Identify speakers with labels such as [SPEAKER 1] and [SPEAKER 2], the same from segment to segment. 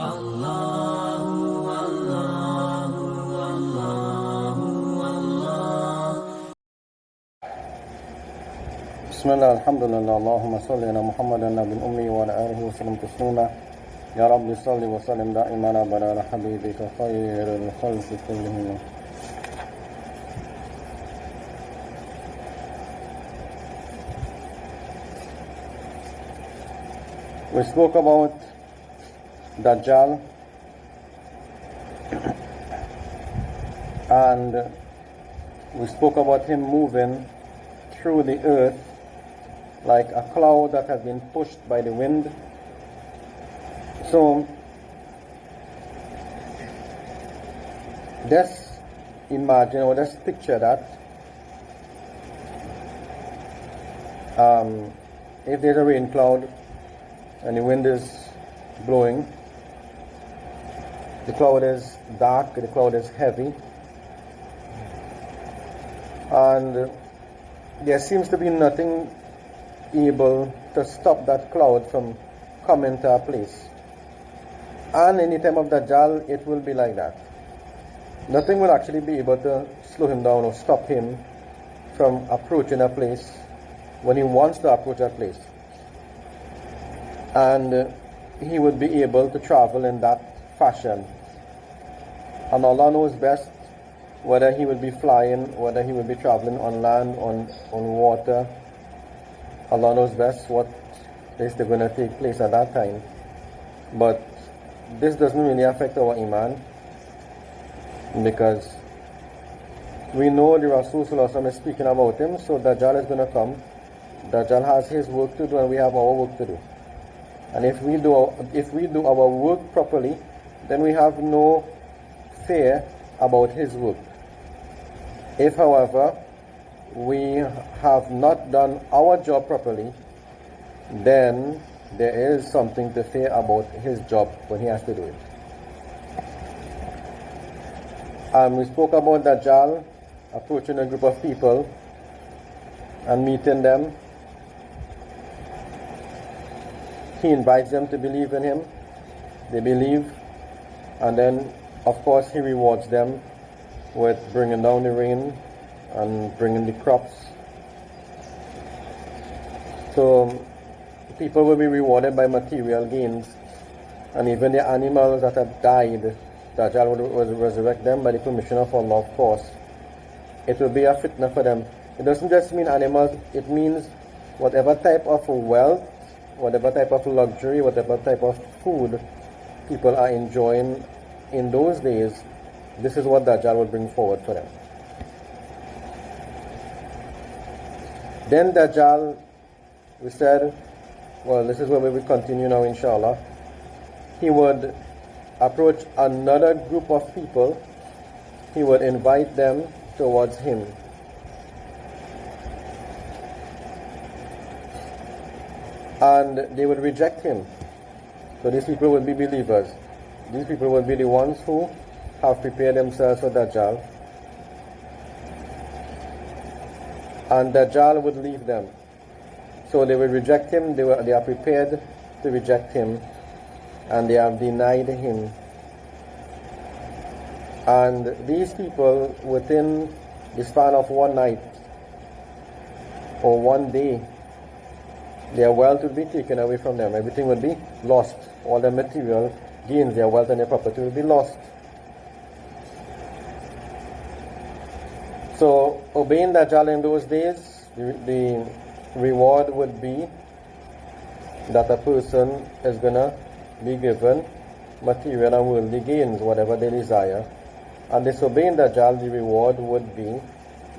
[SPEAKER 1] بسم الله الحمد لله اللهم صل على محمد النبي الأمي وعلى آله وسلم تسليما يا رب صل وسلم دائما على حبيبك خير الخلق كلهم. We spoke about Dajjal and we spoke about him moving through the earth like a cloud that has been pushed by the wind. So just imagine or just picture that if there's a rain cloud and the wind is blowing, the cloud is dark, the cloud is heavy, and there seems to be nothing able to stop that cloud from coming to a place. And in the time of Dajjal, it will be like that. Nothing will actually be able to slow him down or stop him from approaching a place when he wants to approach a place. And he would be able to travel in that fashion. And Allah knows best whether he will be flying, whether he will be traveling on land, on water. Allah knows best what is going to take place at that time. But this doesn't really affect our Iman, because we know the Rasul Sallallahu Alaihi Wasallam is speaking about him, so Dajjal is going to come. Dajjal has his work to do and we have our work to do. And if we do our work properly, then we have no fear about his work. If, however, we have not done our job properly, then there is something to fear about his job when he has to do it. We spoke about Dajjal approaching a group of people and meeting them. He invites them to believe in him. They believe, and then of course he rewards them with bringing down the rain and bringing the crops. So people will be rewarded by material gains, and even the animals that have died, Dajjal will resurrect them by the permission of Allah, of course. It will be a fitna for them. It doesn't just mean animals, it means whatever type of wealth, whatever type of luxury, whatever type of food people are enjoying in those days. This is what Dajjal will bring forward for them. Then Dajjal, we said, well, this is where we will continue now, inshallah. He would approach another group of people. He would invite them towards him. And they would reject him. So these people would be believers. These people would be the ones who have prepared themselves for Dajjal. And Dajjal would leave them. So they will reject him, they are prepared to reject him, and they have denied him. And these people, within the span of one night or one day, their wealth would be taken away from them. Everything would be lost. All their material gains, their wealth and their property will be lost. So obeying Dajjal in those days, the reward would be that a person is going to be given material and worldly gains, whatever they desire. And disobeying Dajjal, the reward would be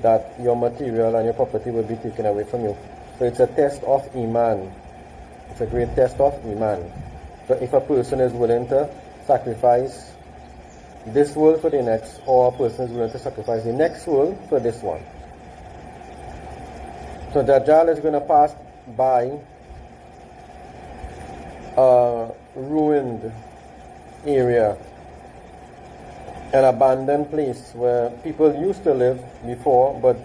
[SPEAKER 1] that your material and your property will be taken away from you. So it's a test of Iman. It's a great test of Iman. So if a person is willing to sacrifice this world for the next, or a person is willing to sacrifice the next world for this one. So Dajjal is going to pass by a ruined area, an abandoned place where people used to live before, but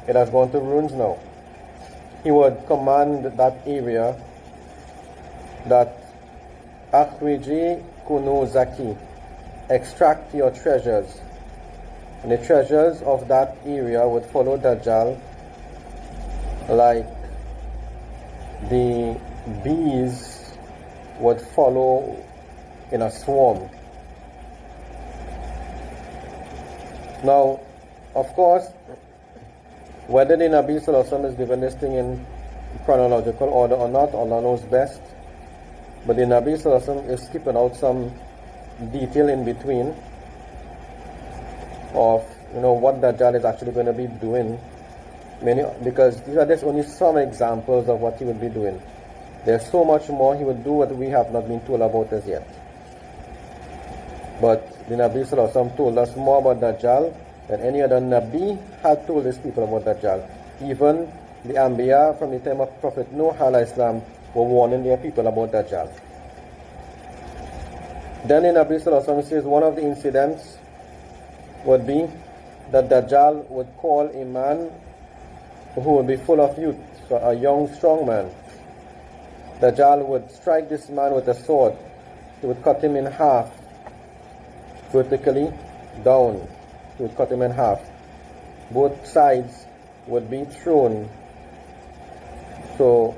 [SPEAKER 1] it has gone to ruins now. He would command that area that Akhriji kunuzaki, extract your treasures. And the treasures of that area would follow Dajjal like the bees would follow in a swarm. Now, of course, whether the Nabi Sallallahu Alaihi Wasallam is given this thing in chronological order or not, Allah knows best. But the Nabi Sallallahu Alaihi Wasallam is skipping out some detail in between of what Dajjal is actually going to be doing. Because these are just only some examples of what he will be doing. There's so much more he will do what we have not been told about as yet. But the Nabi Sallallahu Alaihi Wasallam told us more about Dajjal than any other Nabi had told his people about Dajjal. Even the Anbiya from the time of Prophet Nuh alayhi salam were warning their people about Dajjal. Then the Nabi Sallallahu Alaihi Wasallam says one of the incidents would be that Dajjal would call a man who would be full of youth, so a young, strong man. Dajjal would strike this man with a sword. He would cut him in half, vertically down. He would cut him in half. Both sides would be thrown. So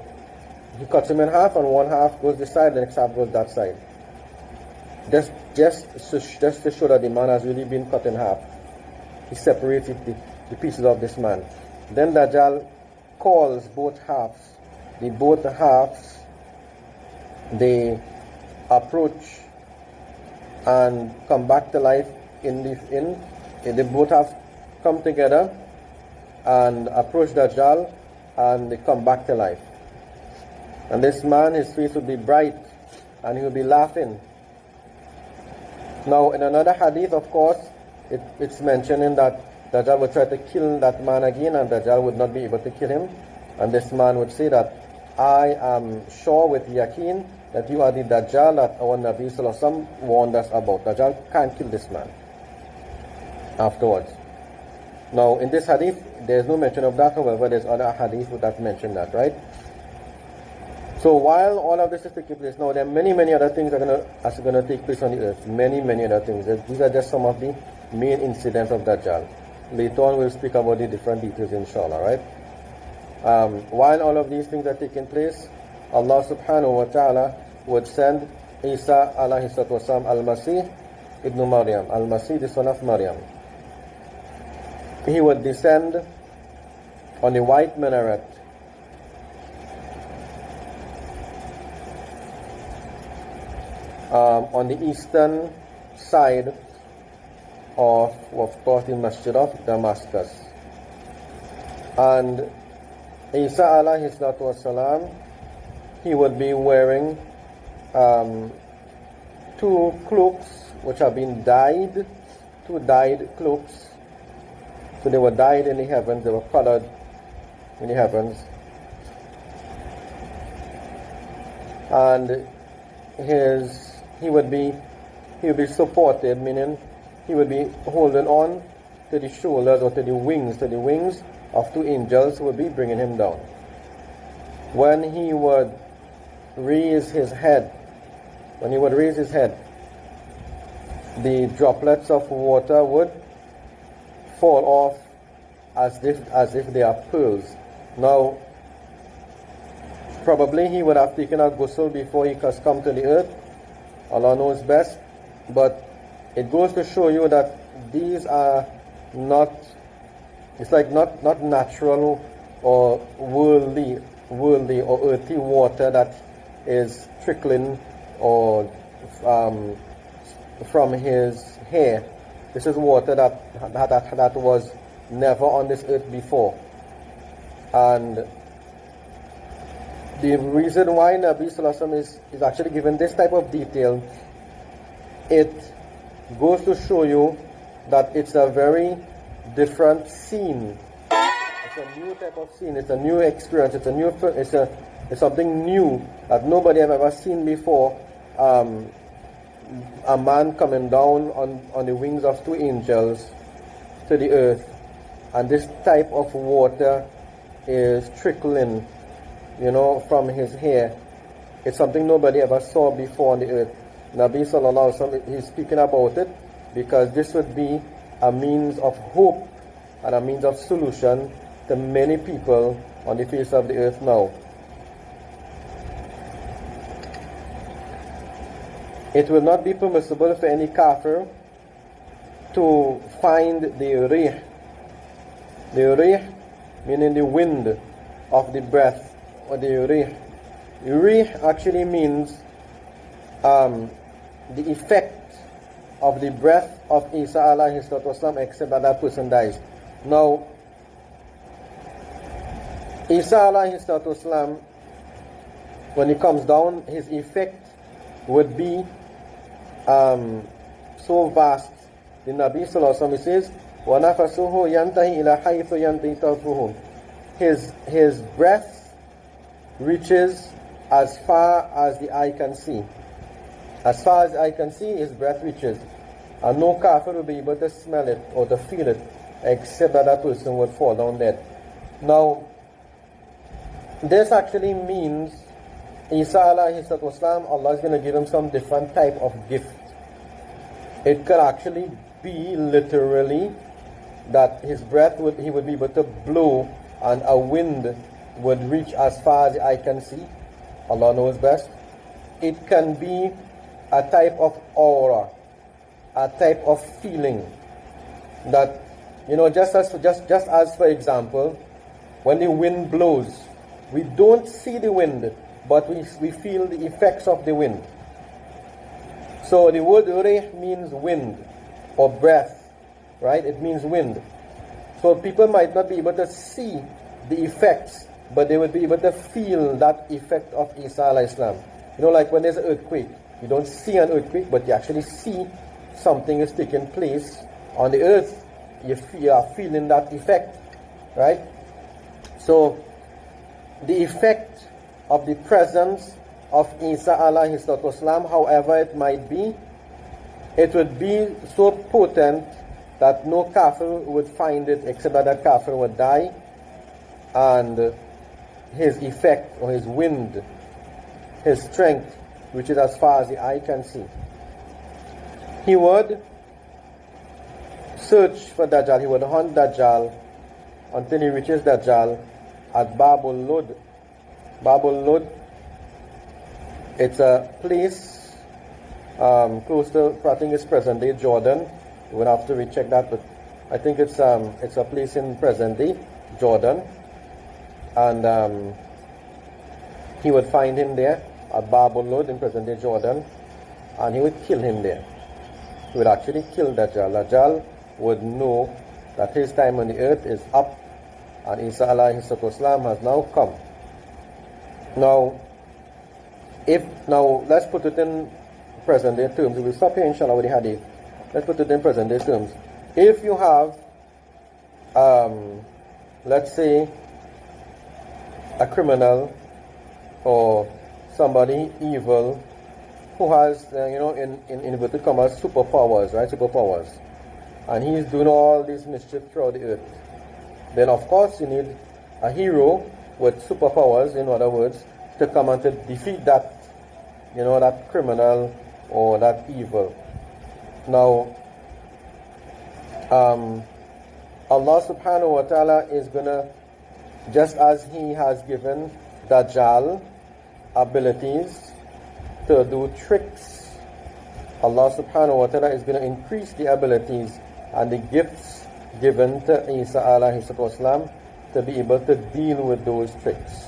[SPEAKER 1] he cuts him in half, and one half goes this side, the next half goes that side. Just to show that the man has really been cut in half. He separates the pieces of this man. Then Dajjal calls both halves. Both halves, they approach and come back to life they both halves come together and approach Dajjal, and they come back to life. And this man, his face would be bright and he would be laughing. Now in another hadith, of course, it's mentioning that Dajjal would try to kill that man again, and Dajjal would not be able to kill him. And this man would say that, I am sure with yaqeen that you are the Dajjal that our Nabi Sallallahu Alaihi Wasallam warned us about. Dajjal can't kill this man afterwards. Now in this hadith, there's no mention of that. However, there's other hadith that mention that, right? So while all of this is taking place, now there are many other things that are going to take place on the earth. Many other things. These are just some of the main incidents of Dajjal. Later on we'll speak about the different details, inshallah, right? While all of these things are taking place, Allah subhanahu wa ta'ala would send Isa alayhi salatu wasalam, al-Masih ibn Maryam, al-Masih the son of Maryam. He would descend on a white minaret. On the eastern side of course, the Masjid of Damascus. And Isa alayhi salatu wasalam, he would be wearing two cloaks which have been dyed, two dyed cloaks. So they were dyed in the heavens, they were colored in the heavens. And he would be supported, meaning he would be holding on to the shoulders or to the wings of two angels who would be bringing him down. When he would raise his head, the droplets of water would fall off as if they are pearls. Now, probably he would have taken a ghusl before he has come to the earth. Allah knows best, but it goes to show you that these are not natural or worldly or earthy water that is trickling or from his hair. This is water that was never on this earth before. And the reason why Nabi Sallallahu Alaihi Wasallam is actually given this type of detail, it goes to show you that it's a very different scene. It's a new type of scene. It's a new experience. It's something new that nobody have ever seen before. A man coming down on the wings of two angels to the earth, and this type of water is trickling, from his hair. It's something nobody ever saw before on the earth. Nabi sallallahu alaihi wasallam, he's speaking about it because this would be a means of hope and a means of solution to many people on the face of the earth now. It will not be permissible for any kafir to find the rih. The rih meaning the wind of the breath, or the rih. Rih actually means the effect of the breath of Isa alayhi salatu wasalam, except that that person dies. Now, Isa alayhi salatu wasalam, when he comes down, his effect would be so vast. The Nabi sallallahu alaihi wasallam says, وَنَفَسُهُ يَنْتَهِي إِلَى حَيْثُ يَنْتَهِي طَرْفُهُ. His breath reaches as far as the eye can see. As far as the eye can see, his breath reaches. And no kafir will be able to smell it or to feel it, except that that person would fall down dead. Now, this actually means Isa alayhi salatu wasalam, Allah is going to give him some different type of gift. It could actually be literally that his breath he would be able to blow and a wind would reach as far as the eye can see. Allah knows best. It can be a type of aura, a type of feeling that, just as for example, when the wind blows, we don't see the wind, but we feel the effects of the wind. So the word rih means wind or breath, right? It means wind. So people might not be able to see the effects, but they would be able to feel that effect of Isa alayhi salam. Like when there's an earthquake, you don't see an earthquake, but you actually see something is taking place on the earth. You are feeling that effect, right? So the effect of the presence of Isa alayhi salatu wasalam, however it might be, it would be so potent that no kafir would find it, except that that kafir would die, and his effect or his wind, his strength, which is as far as the eye can see. He would search for Dajjal, he would hunt Dajjal until he reaches Dajjal at Babul Lud. Babul Lud, it's a place close to, I think it's present day Jordan. You would have to recheck that, but I think it's a place in present day Jordan, and he would find him there at Babul Lud in present day Jordan, and he would kill him there. He would actually kill Dajjal. Dajjal would know that his time on the earth is up, and Isa alayhi salatu wasalam has now come. Now let's put it in present day terms. We'll stop here inshallah with the hadith. Let's put it in present day terms. If you have let's say a criminal or somebody evil who has in inverted commas superpowers, right? Superpowers, and he's doing all this mischief throughout the earth, then of course you need a hero with superpowers, in other words, to come and to defeat that that criminal or that evil. Now Allah subhanahu wa ta'ala is gonna, just as he has given Dajjal abilities to do tricks, Allah subhanahu wa ta'ala is gonna increase the abilities and the gifts given to Isa alayhi wasalam to be able to deal with those tricks.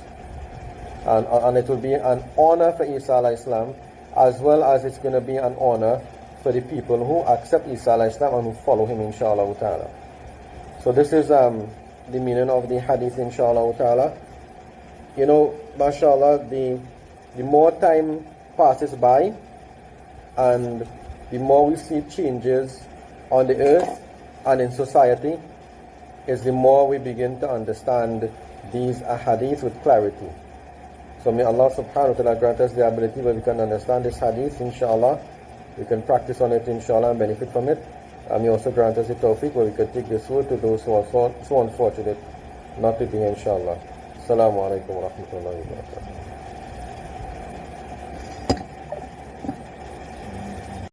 [SPEAKER 1] And it will be an honor for Isa alayhi salam, as well as it's going to be an honor for the people who accept Isa alayhi salam and who follow him, inshallah ta'ala. So this is the meaning of the hadith, inshallah ta'ala. Mashallah, the more time passes by and the more we see changes on the earth and in society, is the more we begin to understand these hadiths with clarity. So may Allah subhanahu wa ta'ala grant us the ability where we can understand this hadith, inshallah. We can practice on it, inshallah, and benefit from it. And may also grant us the tawfiq where we can take this word to those who are so unfortunate not to be here, inshallah. Assalamu alaikum wa rahmatullahi wa barakatuh.